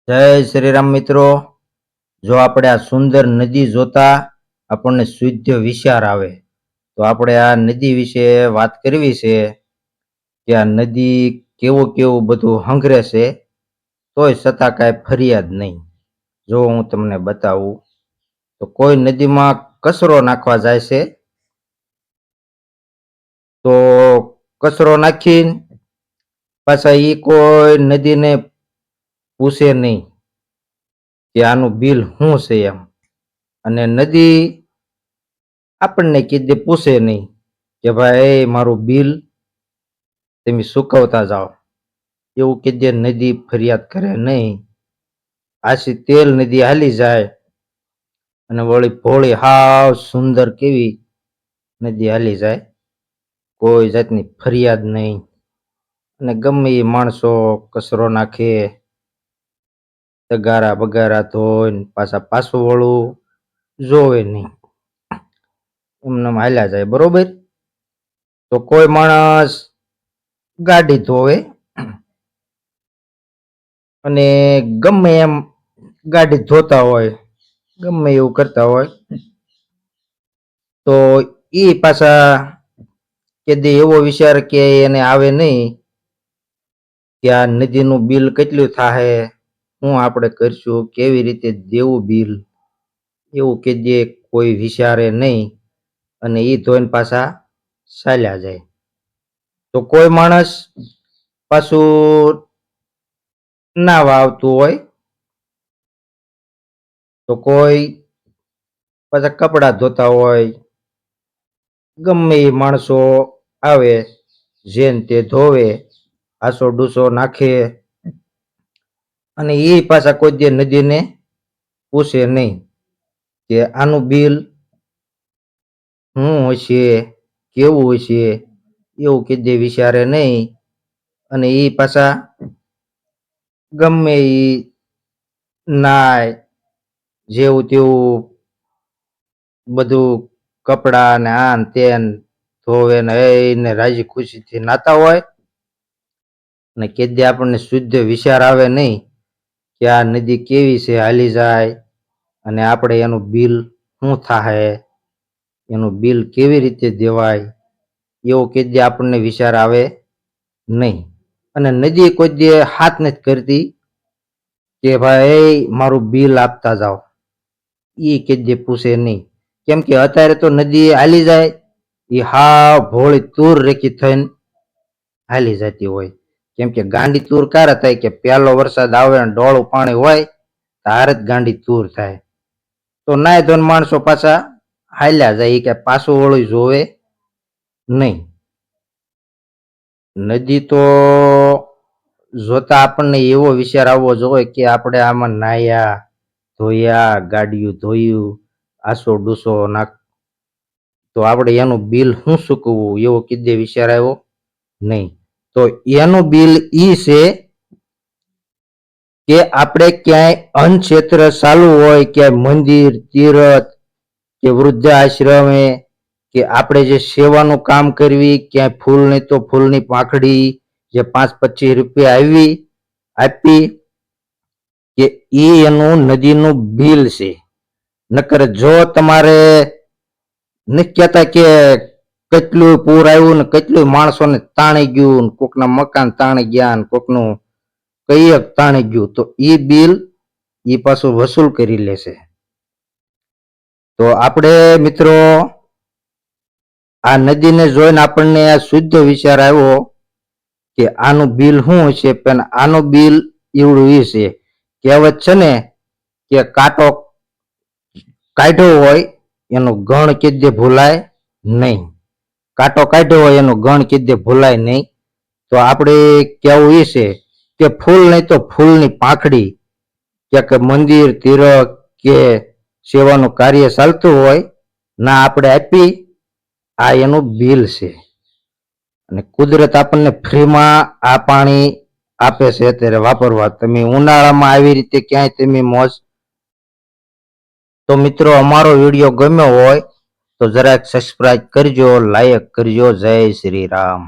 જય શ્રી રામ મિત્રો. જો આપણે આ સુંદર નદી જોતા આપણને શુદ્ધ વિચાર આવે તો આપણે આ નદી વિશે વાત કરવી છે કે આ નદી કેવું કેવું બધું હંગરે છે તોય છતાં કાંઈ ફરિયાદ નહીં. જો હું તમને બતાવું તો કોઈ નદીમાં કચરો નાખવા જાય છે તો કચરો નાખીને પાછા એ કોઈ નદીને પૂછે નહીં કે આનું બિલ શું છે એમ. અને નદી આપણને કીધે પૂછે નહીં કે ભાઈ મારું બિલ તમે ચૂકવતા જાઓ. એવું કીધે નદી ફરિયાદ કરે નહીં. આછી તેલ નદી હાલી જાય અને વળી ભોળી હાવ સુંદર કેવી નદી હાલી જાય, કોઈ જાતની ફરિયાદ નહીં. અને ગમે એ માણસો કચરો નાખે, તગારા બગારા ધોઈને પાછું વળું જોવે નહીં, એમને હાલ્યા જાય. બરોબર. તો કોઈ માણસ ગાડી ધોવે અને ગમે એમ ગાડી ધોતા હોય, ગમે એવું કરતા હોય તો એ પાછા કે એવો વિચાર કે એને આવે નહીં કે આ નદીનું બિલ કેટલું થાહે, શું આપણે કરશું, કેવી રીતે દેવું બિલ, એવું કે દે કોઈ વિચારે નહીં. અને એ ધોઈને પાછા ચાલ્યા જાય. તો કોઈ માણસ પાછું નાવા આવતું હોય તો કોઈ પાછા કપડા ધોતા હોય, ગમે એ માણસો આવે જેન તે ધોવે, આસો ડૂસો નાખે અને એ પાછા કોઈ દે નદીને પૂછે નહીં કે આનું બિલ શું હશે, કેવું હશે, એવું કીધે વિચારે નહીં. અને એ પાછા ગમે એ નાય જેવું તેવું બધું કપડા ને આન તેન ધોવે ને એને રાજી ખુશીથી નાતા હોય ને કેદે આપણને શુદ્ધ વિચાર આવે નહીં કે આ નદી કેવી છે હાલી જાય અને આપણે એનું બિલ શું થાહે, એનું બિલ કેવી રીતે દેવાય, એવો કેદે આપણને વિચાર આવે નહીં. અને નદી કોઈ દે હાથ નથી કરતી કે ભાઈ મારું બિલ આપતા જાઓ, એ કેદે પૂછે નહીં. કેમ કે અત્યારે તો નદી હાલી જાય એ હાવ ભોળી તૂર રેખી થઈને હાલી જતી હોય. કેમ કે ગાંડી તૂર ક્યારે થાય કે પહેલો વરસાદ આવે ને ડોળું પાણી હોય ત્યારે જ ગાંડી તૂર થાય. તો નાય ધોન માણસો પાછા હાલ્યા જાય, કે પાછું વળું જોવે નહીં. નદી તો જોતા આપણને એવો વિચાર આવવો જોઈએ કે આપણે આમાં નાયા ધોયા, ગાડીયું ધોયું, આસો ડૂસો નાખ તો આપણે એનું બિલ શું ચૂકવવું, એવો કીધે વિચાર આવ્યો નહીં. તો એનું બિલ ઈ છે કે આપણે ક્યાંય અન્નક્ષેત્ર ચાલુ હોય, ક્યાંય મંદિર તીરથ કે વૃદ્ધાશ્રમે કે આપણે જે સેવાનું કામ કરવી, ક્યાંય ફૂલ નહીં તો ફૂલની પાંખડી જે 5-25 રૂપિયા આપી કે એ એનું નદીનું બિલ છે. નકર જો તમારે નથી કહેતા કે કેટલું પૂર આવ્યું ને કેટલું માણસોને તાણી ગયું, કોકના મકાન તાણી ગયા, કોકનું કઈ તાણી ગયું, તો એ બિલ એ પાછું વસૂલ કરી લેશે. તો આપણે મિત્રો આ નદીને જોઈને આપણને આ શુદ્ધ વિચાર આવ્યો કે આનું બિલ શું હશે. પણ આનું બિલ એવડું એ છે, કહેવત છે ને કે કાંટો કાઢ્યો હોય એનું ગણ કીધે ભૂલાય નહીં. કાંટો કાઢ્યો હોય એનું ગણ કીધે ભૂલાય નહીં. તો આપણે કેવું એ છે કે ફૂલ નહીં તો ફૂલની પાંખડી, ક્યાંક મંદિર તીરથ કે સેવાનું કાર્ય ચાલતું હોય ના આપણે આપી, આ એનું બિલ છે. અને કુદરત આપણને ફ્રીમાં આ પાણી આપે છે અત્યારે વાપરવા. તમે ઉનાળામાં આવી રીતે ક્યાંય તમે મોજ. તો મિત્રો અમારો વિડીયો ગમ્યો હોય તો જરાક સબસ્ક્રાઇબ કરજો, લાઈક કરજો. જય શ્રી રામ.